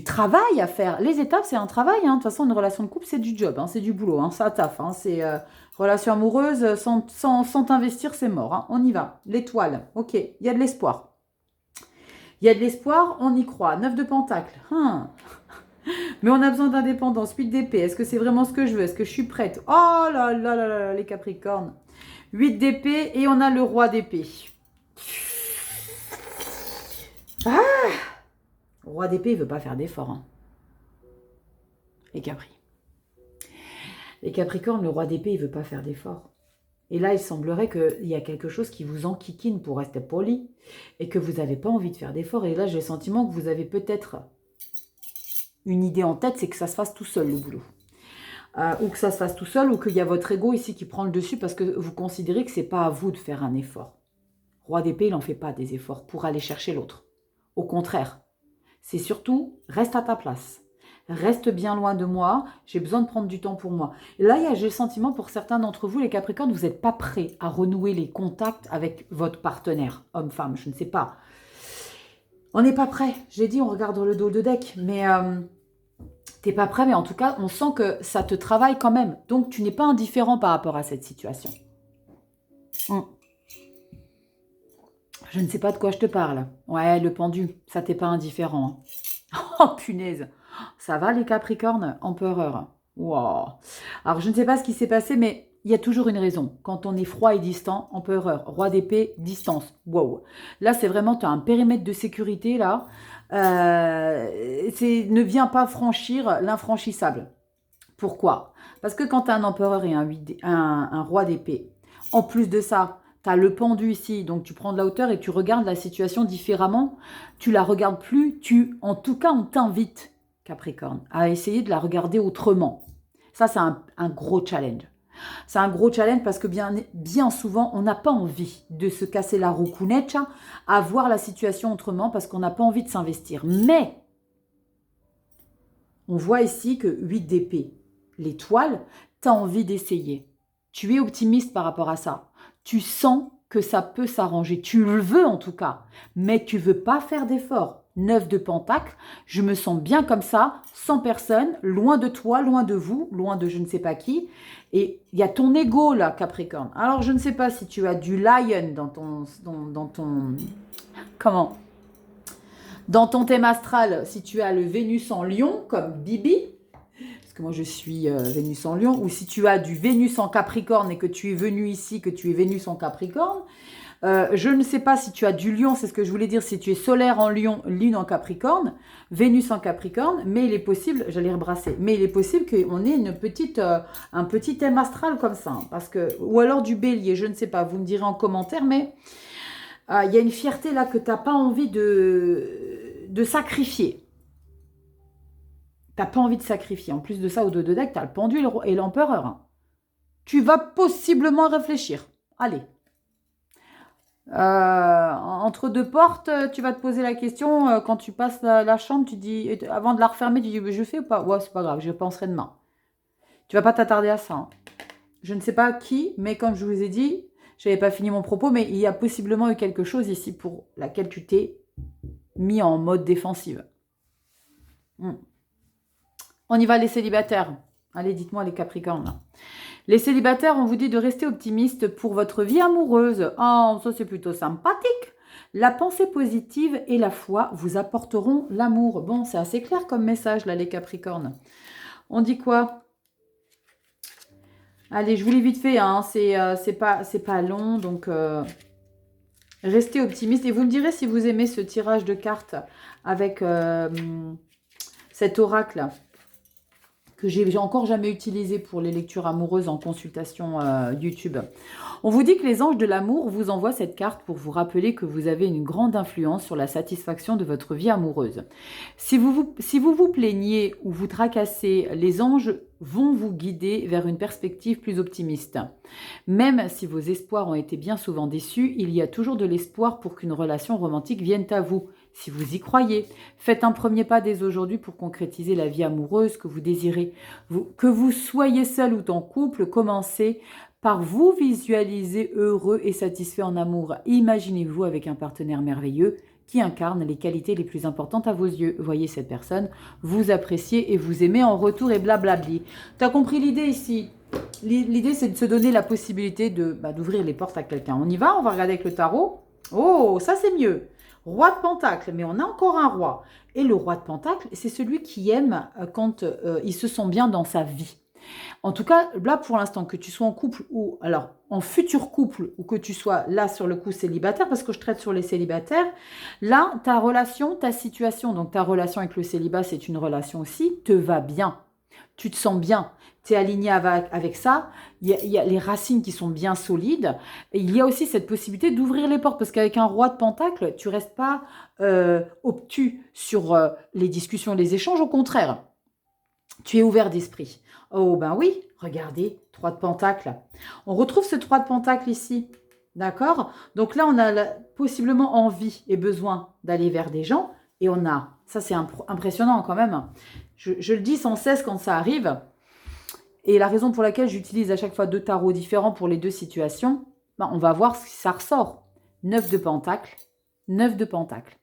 travail à faire. Les étapes, c'est un travail. De toute façon, une relation de couple, c'est du job, c'est du boulot, ça taffe. C'est relation amoureuse, sans t'investir, c'est mort. On y va. L'étoile, ok, il y a de l'espoir. Il y a de l'espoir, on y croit. 9 de pentacles. Mais on a besoin d'indépendance. 8 d'épée. Est-ce que c'est vraiment ce que je veux? Est-ce que je suis prête? Oh là là là là, les Capricornes. 8 d'épée et on a le roi d'épée. Le roi d'épée, il ne veut pas faire d'effort. Les Capri. Les Capricornes, le roi d'épée, il ne veut pas faire d'effort. Et là, il semblerait qu'il y a quelque chose qui vous enquiquine pour rester poli et que vous n'avez pas envie de faire d'effort. Et là, j'ai le sentiment que vous avez peut-être une idée en tête, c'est que ça se fasse tout seul, le boulot. Ou que ça se fasse tout seul, ou qu'il y a votre ego ici qui prend le dessus parce que vous considérez que ce n'est pas à vous de faire un effort. Roi d'épée, il n'en fait pas des efforts pour aller chercher l'autre. Au contraire, c'est surtout, reste à ta place. Reste bien loin de moi, j'ai besoin de prendre du temps pour moi. Et là, j'ai le sentiment pour certains d'entre vous, les Capricornes, vous n'êtes pas prêts à renouer les contacts avec votre partenaire, homme-femme, je ne sais pas. On n'est pas prêt. J'ai dit, on regarde le dos de deck, mais t'es pas prêt, mais en tout cas, on sent que ça te travaille quand même. Donc, tu n'es pas indifférent par rapport à cette situation. Je ne sais pas de quoi je te parle. Ouais, le pendu, ça t'est pas indifférent. Oh, punaise. Ça va, les Capricornes? Empereur. Wow. Alors, je ne sais pas ce qui s'est passé, mais il y a toujours une raison. Quand on est froid et distant, empereur, roi d'épée, distance. Wow. Là, c'est vraiment, tu as un périmètre de sécurité, là. Ne viens pas franchir l'infranchissable. Pourquoi? Parce que quand tu as un empereur et un roi d'épée, en plus de ça, tu as le pendu ici, donc tu prends de la hauteur et tu regardes la situation différemment. Tu la regardes plus, en tout cas, on t'invite, Capricorne, à essayer de la regarder autrement. Ça, c'est un gros challenge. C'est un gros challenge parce que bien souvent, on n'a pas envie de se casser la roucounette, à voir la situation autrement parce qu'on n'a pas envie de s'investir. Mais, on voit ici que 8 d'épée, l'étoile, tu as envie d'essayer. Tu es optimiste par rapport à ça. Tu sens que ça peut s'arranger. Tu le veux en tout cas, mais tu ne veux pas faire d'efforts. 9 de pentacles, je me sens bien comme ça, sans personne, loin de toi, loin de vous, loin de je ne sais pas qui. Et il y a ton ego là, Capricorne. Alors, je ne sais pas si tu as du lion dans ton thème astral, si tu as le Vénus en lion, comme Bibi, parce que moi je suis Vénus en lion, ou si tu as du Vénus en Capricorne et que tu es venu ici, que tu es Vénus en Capricorne, Je ne sais pas si tu as du lion, c'est ce que je voulais dire, si tu es solaire en lion, lune en capricorne, Vénus en capricorne, mais il est possible, j'allais rebrasser, mais il est possible qu'on ait un petit thème astral comme ça, parce que, ou alors du bélier, je ne sais pas, vous me direz en commentaire, mais il y a une fierté là que tu n'as pas envie de sacrifier. Tu n'as pas envie de sacrifier. En plus de ça, au dos de deck, tu as le pendule et l'empereur. Tu vas possiblement réfléchir. Allez. Entre deux portes, tu vas te poser la question, quand tu passes la chambre, tu dis, avant de la refermer, tu dis, je fais ou pas? Ouais, c'est pas grave, je penserai demain. Tu vas pas t'attarder à ça. Hein. Je ne sais pas qui, mais comme je vous ai dit, je n'avais pas fini mon propos, mais il y a possiblement eu quelque chose ici pour laquelle tu t'es mis en mode défensive. On y va les célibataires. Allez, dites-moi les capricornes. Là. Les célibataires, on vous dit de rester optimiste pour votre vie amoureuse. Oh, ça c'est plutôt sympathique. La pensée positive et la foi vous apporteront l'amour. Bon, c'est assez clair comme message là, les capricornes. On dit quoi? Allez, je vous lis vite fait, hein. C'est pas long, donc restez optimiste. Et vous me direz si vous aimez ce tirage de cartes avec cet oracle que j'ai encore jamais utilisé pour les lectures amoureuses en consultation YouTube. On vous dit que les anges de l'amour vous envoient cette carte pour vous rappeler que vous avez une grande influence sur la satisfaction de votre vie amoureuse. Si vous vous plaignez ou vous tracassez, les anges vont vous guider vers une perspective plus optimiste. Même si vos espoirs ont été bien souvent déçus, il y a toujours de l'espoir pour qu'une relation romantique vienne à vous. Si vous y croyez, faites un premier pas dès aujourd'hui pour concrétiser la vie amoureuse que vous désirez. Que vous soyez seul ou en couple, commencez par vous visualiser heureux et satisfait en amour. Imaginez-vous avec un partenaire merveilleux qui incarne les qualités les plus importantes à vos yeux. Voyez cette personne, vous appréciez et vous aimez en retour et blablabli. Tu as compris l'idée ici? L'idée, c'est de se donner la possibilité d'ouvrir les portes à quelqu'un. On y va? On va regarder avec le tarot. Oh, ça c'est mieux. Roi de Pentacle, mais on a encore un roi. Et le roi de Pentacle, c'est celui qui aime quand il se sent bien dans sa vie. En tout cas, là pour l'instant, que tu sois en couple ou alors en futur couple ou que tu sois là sur le coup célibataire, parce que je traite sur les célibataires, là, ta relation, ta situation, donc ta relation avec le célibat, c'est une relation aussi, te va bien. Tu te sens bien, tu es aligné avec ça, il y a les racines qui sont bien solides, et il y a aussi cette possibilité d'ouvrir les portes, parce qu'avec un roi de Pentacle, tu restes pas obtus sur les discussions, les échanges, au contraire, tu es ouvert d'esprit. Oh ben oui, regardez, 3 de Pentacle. On retrouve ce 3 de Pentacle ici, d'accord? Donc là, on a possiblement envie et besoin d'aller vers des gens, et on a, ça c'est impressionnant quand même, je le dis sans cesse quand ça arrive, et la raison pour laquelle j'utilise à chaque fois 2 tarots différents pour les 2 situations, on va voir si ça ressort. 9 de Pentacle, 9 de Pentacle.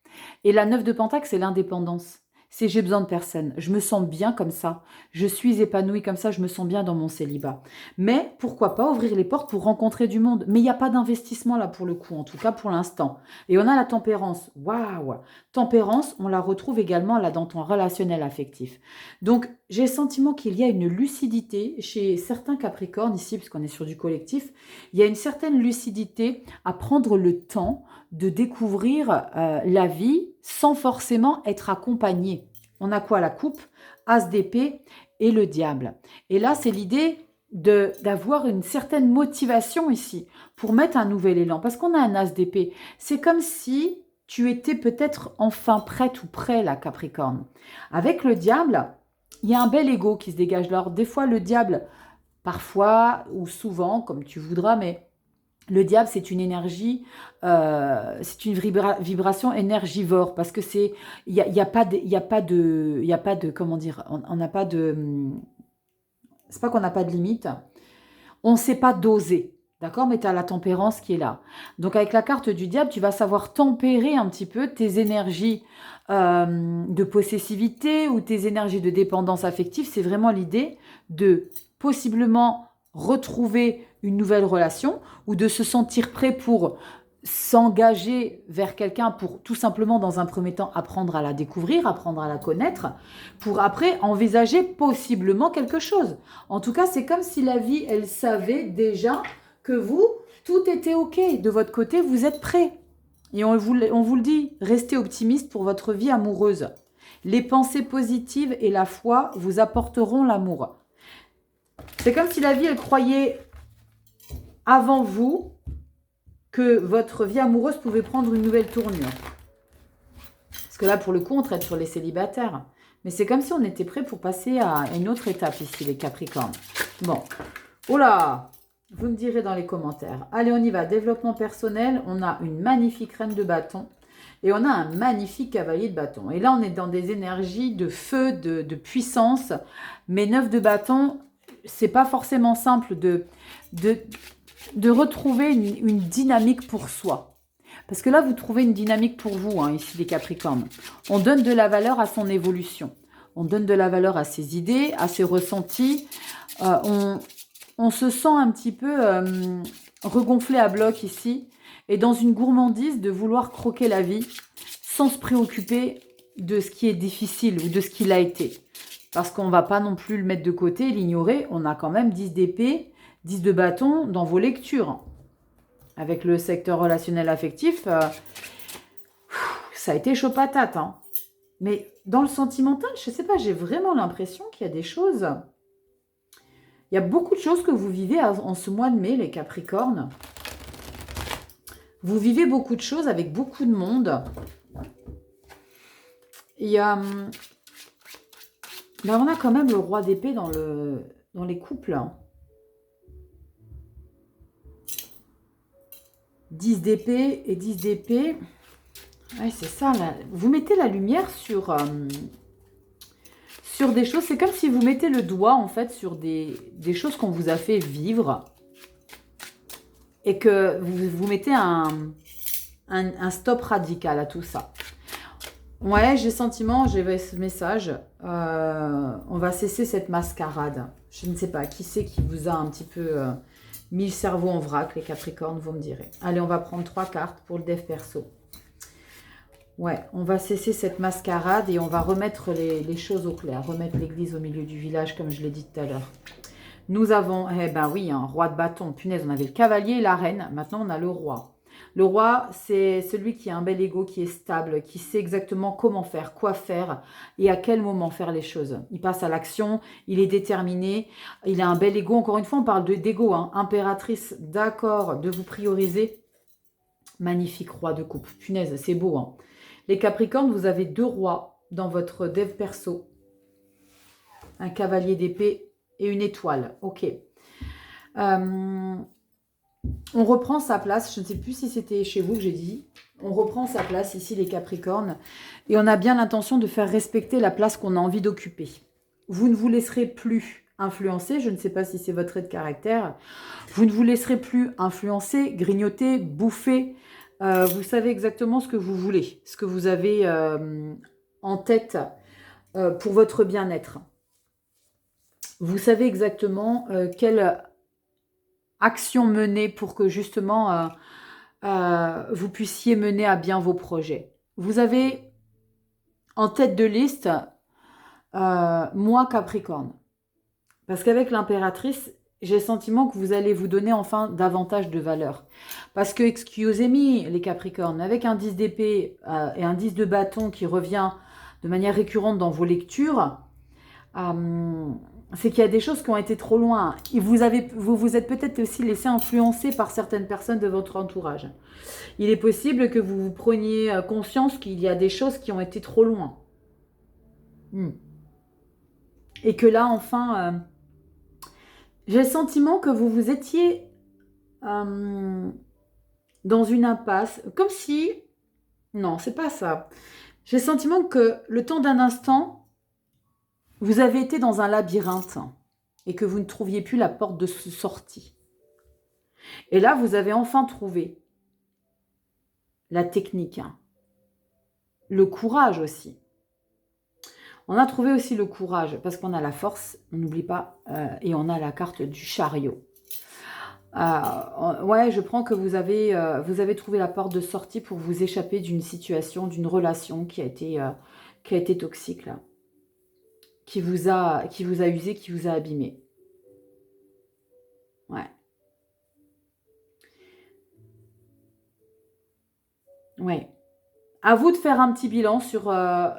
Et la 9 de Pentacle, c'est l'indépendance. C'est j'ai besoin de personne. Je me sens bien comme ça. Je suis épanouie comme ça. Je me sens bien dans mon célibat. Mais pourquoi pas ouvrir les portes pour rencontrer du monde? Mais il n'y a pas d'investissement là pour le coup, en tout cas pour l'instant. Et on a la tempérance. Waouh! Tempérance, on la retrouve également là dans ton relationnel affectif. Donc j'ai le sentiment qu'il y a une lucidité chez certains Capricornes ici, puisqu'on est sur du collectif. Il y a une certaine lucidité à prendre le temps de découvrir la vie sans forcément être accompagné. On a quoi? La coupe, As d'épée et le diable. Et là, c'est l'idée d'avoir une certaine motivation ici pour mettre un nouvel élan. Parce qu'on a un As d'épée. C'est comme si tu étais peut-être enfin prête ou prêt, la Capricorne. Avec le diable, il y a un bel ego qui se dégage. Alors, des fois, le diable, parfois ou souvent, comme tu voudras, mais le diable, c'est une énergie, c'est une vibration énergivore parce que il y a pas de, comment dire, on n'a pas de, c'est pas qu'on n'a pas de limite, on ne sait pas doser, d'accord, mais tu as la tempérance qui est là. Donc avec la carte du diable, tu vas savoir tempérer un petit peu tes énergies de possessivité ou tes énergies de dépendance affective. C'est vraiment l'idée de possiblement retrouver une nouvelle relation ou de se sentir prêt pour s'engager vers quelqu'un pour tout simplement dans un premier temps apprendre à la découvrir, apprendre à la connaître, pour après envisager possiblement quelque chose. En tout cas, c'est comme si la vie, elle savait déjà que vous, tout était OK. De votre côté, vous êtes prêts. Et on vous le dit, restez optimiste pour votre vie amoureuse. Les pensées positives et la foi vous apporteront l'amour. C'est comme si la vie, elle croyait avant vous que votre vie amoureuse pouvait prendre une nouvelle tournure. Parce que là, pour le coup, on traite sur les célibataires. Mais c'est comme si on était prêt pour passer à une autre étape ici, les Capricornes. Bon. Oh là, vous me direz dans les commentaires. Allez, on y va. Développement personnel. On a une magnifique reine de bâton. Et on a un magnifique cavalier de bâton. Et là, on est dans des énergies de feu, de puissance. Mais 9 de bâton, c'est pas forcément simple de retrouver une dynamique pour soi. Parce que là, vous trouvez une dynamique pour vous, hein, ici, les Capricornes. On donne de la valeur à son évolution. On donne de la valeur à ses idées, à ses ressentis. On se sent un petit peu regonflé à bloc ici. Et dans une gourmandise de vouloir croquer la vie sans se préoccuper de ce qui est difficile ou de ce qu'il a été. Parce qu'on ne va pas non plus le mettre de côté, l'ignorer. On a quand même 10 d'épée, 10 de bâton dans vos lectures. Avec le secteur relationnel affectif, ça a été chaud patate. Hein. Mais dans le sentimental, je ne sais pas, j'ai vraiment l'impression qu'il y a des choses... Il y a beaucoup de choses que vous vivez en ce mois de mai, les Capricornes. Vous vivez beaucoup de choses avec beaucoup de monde. Il y a... Là, on a quand même le roi d'épée dans les couples. 10 d'épée et 10 d'épée. Ouais, c'est ça. Là. Vous mettez la lumière sur des choses. C'est comme si vous mettez le doigt, en fait, sur des choses qu'on vous a fait vivre. Et que vous mettez un stop radical à tout ça. Ouais, j'ai sentiment, j'ai ce message. On va cesser cette mascarade. Je ne sais pas, qui c'est qui vous a un petit peu mis le cerveau en vrac, les Capricornes, vous me direz. Allez, on va prendre 3 cartes pour le dev perso. Ouais, on va cesser cette mascarade et on va remettre les choses au clair. Remettre l'église au milieu du village, comme je l'ai dit tout à l'heure. Nous avons, eh ben oui, un roi de bâton. Punaise, on avait le cavalier et la reine. Maintenant, on a le roi. Le roi, c'est celui qui a un bel ego, qui est stable, qui sait exactement comment faire, quoi faire et à quel moment faire les choses. Il passe à l'action, il est déterminé, il a un bel ego. Encore une fois, on parle d'ego. Hein. Impératrice, d'accord, de vous prioriser. Magnifique roi de coupe. Punaise, c'est beau. Hein. Les Capricornes, vous avez 2 rois dans votre dev perso. Un cavalier d'épée et une étoile. Ok. On reprend sa place. Je ne sais plus si c'était chez vous que j'ai dit. On reprend sa place ici, les Capricornes. Et on a bien l'intention de faire respecter la place qu'on a envie d'occuper. Vous ne vous laisserez plus influencer. Je ne sais pas si c'est votre trait de caractère. Vous ne vous laisserez plus influencer, grignoter, bouffer. Vous savez exactement ce que vous voulez. Ce que vous avez en tête pour votre bien-être. Vous savez exactement quelle action mener pour que justement vous puissiez mener à bien vos projets. Vous avez en tête de liste moi Capricorne. Parce qu'avec l'impératrice, j'ai le sentiment que vous allez vous donner enfin davantage de valeur. Parce que, excusez-moi les Capricornes, avec un 10 d'épée et un 10 de bâton qui revient de manière récurrente dans vos lectures, c'est qu'il y a des choses qui ont été trop loin. Et vous vous êtes peut-être aussi laissé influencer par certaines personnes de votre entourage. Il est possible que vous preniez conscience qu'il y a des choses qui ont été trop loin. Et que là, enfin, j'ai le sentiment que vous vous étiez dans une impasse. Comme si... Non, c'est pas ça. J'ai le sentiment que le temps d'un instant... Vous avez été dans un labyrinthe et que vous ne trouviez plus la porte de sortie. Et là, vous avez enfin trouvé la technique, le courage aussi. On a trouvé aussi le courage parce qu'on a la force, on n'oublie pas, et on a la carte du chariot. Ouais, je prends que vous avez trouvé la porte de sortie pour vous échapper d'une situation, d'une relation qui a été toxique là. Qui vous a usé, qui vous a abîmé. Ouais. Ouais. À vous de faire un petit bilan sur la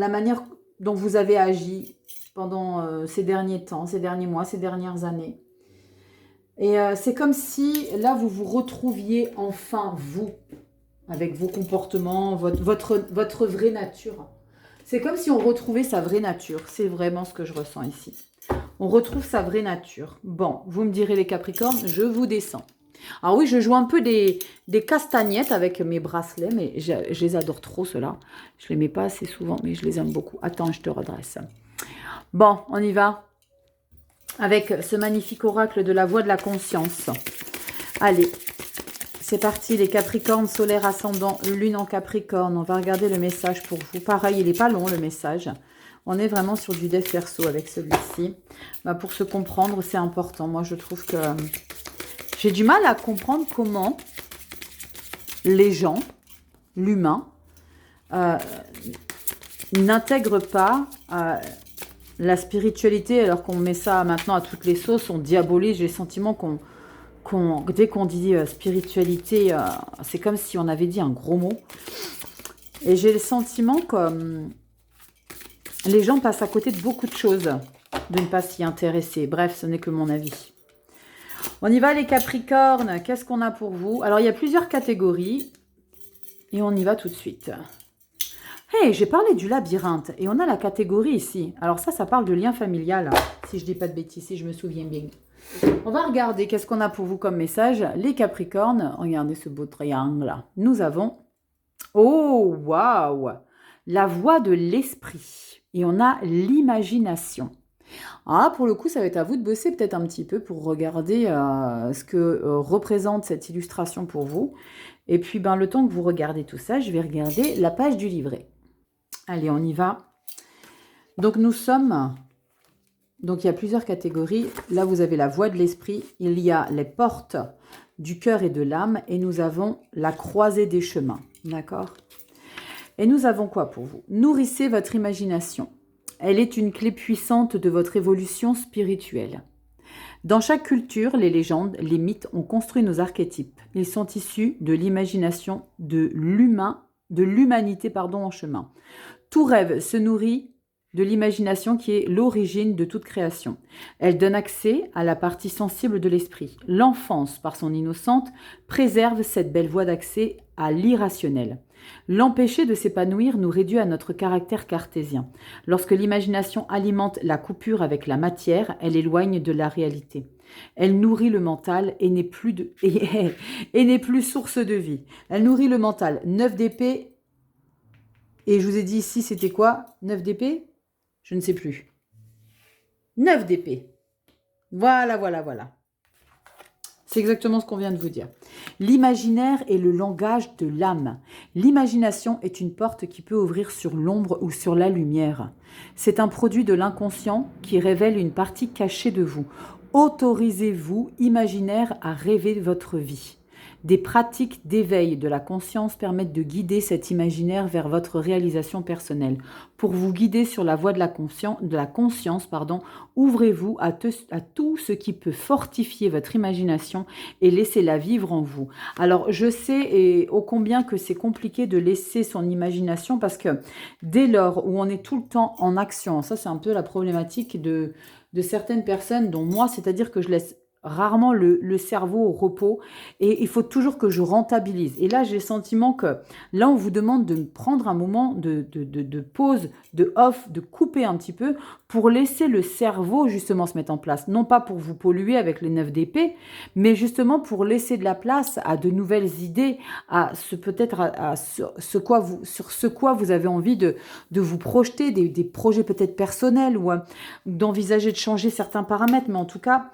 manière dont vous avez agi pendant ces derniers temps, ces derniers mois, ces dernières années. Et c'est comme si là, vous vous retrouviez enfin, vous, avec vos comportements, votre vraie nature. C'est comme si on retrouvait sa vraie nature. C'est vraiment ce que je ressens ici. On retrouve sa vraie nature. Bon, vous me direz les Capricornes, je vous descends. Alors oui, je joue un peu des castagnettes avec mes bracelets, mais je les adore trop, ceux-là. Je ne les mets pas assez souvent, mais je les aime beaucoup. Attends, je te redresse. Bon, on y va avec ce magnifique oracle de la voix de la conscience. Allez, c'est parti, les Capricornes, solaire ascendant, lune en Capricorne. On va regarder le message pour vous. Pareil, il n'est pas long, le message. On est vraiment sur du dev perso avec celui-ci. Bah, pour se comprendre, c'est important. Moi, je trouve que j'ai du mal à comprendre comment les gens, l'humain, n'intègrent pas la spiritualité, alors qu'on met ça maintenant à toutes les sauces, on diabolise. J'ai le sentiment dès qu'on dit spiritualité, c'est comme si on avait dit un gros mot. Et j'ai le sentiment que les gens passent à côté de beaucoup de choses, de ne pas s'y intéresser. Bref, ce n'est que mon avis. On y va les Capricornes, qu'est-ce qu'on a pour vous? Alors il y a plusieurs catégories et on y va tout de suite. Hey, j'ai parlé du labyrinthe et on a la catégorie ici. Alors ça parle de lien familial, si je dis pas de bêtises, si je me souviens bien. On va regarder qu'est-ce qu'on a pour vous comme message. Les Capricornes, regardez ce beau triangle là. Nous avons, oh waouh, la voix de l'esprit et on a l'imagination. Ah, pour le coup, ça va être à vous de bosser peut-être un petit peu pour regarder ce que représente cette illustration pour vous. Et puis, ben, le temps que vous regardez tout ça, je vais regarder la page du livret. Allez, on y va. Donc, nous sommes... Donc, il y a plusieurs catégories. Là, vous avez la voix de l'esprit. Il y a les portes du cœur et de l'âme. Et nous avons la croisée des chemins. D'accord? Et nous avons quoi pour vous? Nourrissez votre imagination. Elle est une clé puissante de votre évolution spirituelle. Dans chaque culture, les légendes, les mythes ont construit nos archétypes. Ils sont issus de l'imagination de l'humanité en chemin. Tout rêve se nourrit de l'imagination qui est l'origine de toute création. Elle donne accès à la partie sensible de l'esprit. L'enfance, par son innocence, préserve cette belle voie d'accès à l'irrationnel. L'empêcher de s'épanouir nous réduit à notre caractère cartésien. Lorsque l'imagination alimente la coupure avec la matière, elle éloigne de la réalité. Elle nourrit le mental et n'est plus, n'est plus source de vie. Elle nourrit le mental. 9 d'épée. Et je vous ai dit ici, c'était quoi? 9 d'épée? Je ne sais plus. 9 d'épée. Voilà. C'est exactement ce qu'on vient de vous dire. L'imaginaire est le langage de l'âme. L'imagination est une porte qui peut ouvrir sur l'ombre ou sur la lumière. C'est un produit de l'inconscient qui révèle une partie cachée de vous. Autorisez-vous, imaginaire, à rêver votre vie. Des pratiques d'éveil de la conscience permettent de guider cet imaginaire vers votre réalisation personnelle. Pour vous guider sur la voie de la conscience, ouvrez-vous à tout ce qui peut fortifier votre imagination et laissez-la vivre en vous. Alors, je sais et ô combien que c'est compliqué de laisser son imagination parce que dès lors où on est tout le temps en action, ça c'est un peu la problématique de certaines personnes, dont moi, c'est-à-dire que je laisse rarement le cerveau au repos et il faut toujours que je rentabilise. Et là, j'ai le sentiment que là, on vous demande de prendre un moment de pause, de off, de couper un petit peu pour laisser le cerveau justement se mettre en place. Non pas pour vous polluer avec les 9 d'épée, mais justement pour laisser de la place à de nouvelles idées, à sur ce quoi vous avez envie de vous projeter, des projets peut-être personnels ou d'envisager de changer certains paramètres. Mais en tout cas,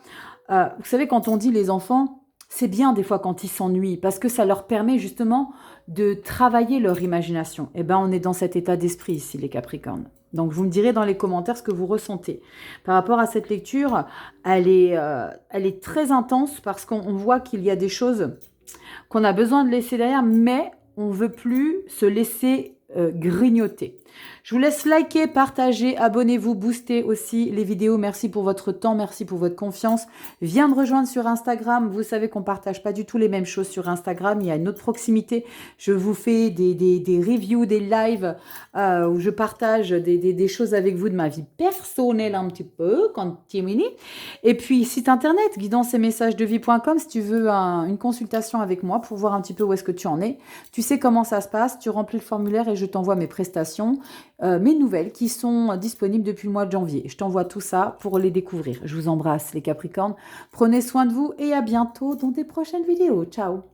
vous savez, quand on dit les enfants, c'est bien des fois quand ils s'ennuient, parce que ça leur permet justement de travailler leur imagination. Eh bien, on est dans cet état d'esprit ici, les Capricornes. Donc, vous me direz dans les commentaires ce que vous ressentez. Par rapport à cette lecture, elle est très intense parce qu'on voit qu'il y a des choses qu'on a besoin de laisser derrière, mais on ne veut plus se laisser grignoter. Je vous laisse liker, partager, abonnez-vous, booster aussi les vidéos. Merci pour votre temps, merci pour votre confiance. Viens me rejoindre sur Instagram. Vous savez qu'on partage pas du tout les mêmes choses sur Instagram. Il y a une autre proximité. Je vous fais des reviews, des lives où je partage des choses avec vous de ma vie personnelle un petit peu, quand mini. Et puis, site internet, guidanceetmessagesdevie.com, si tu veux une consultation avec moi pour voir un petit peu où est-ce que tu en es. Tu sais comment ça se passe, tu remplis le formulaire et je t'envoie mes prestations. Mes nouvelles qui sont disponibles depuis le mois de janvier. Je t'envoie tout ça pour les découvrir. Je vous embrasse les Capricornes. Prenez soin de vous et à bientôt dans des prochaines vidéos. Ciao!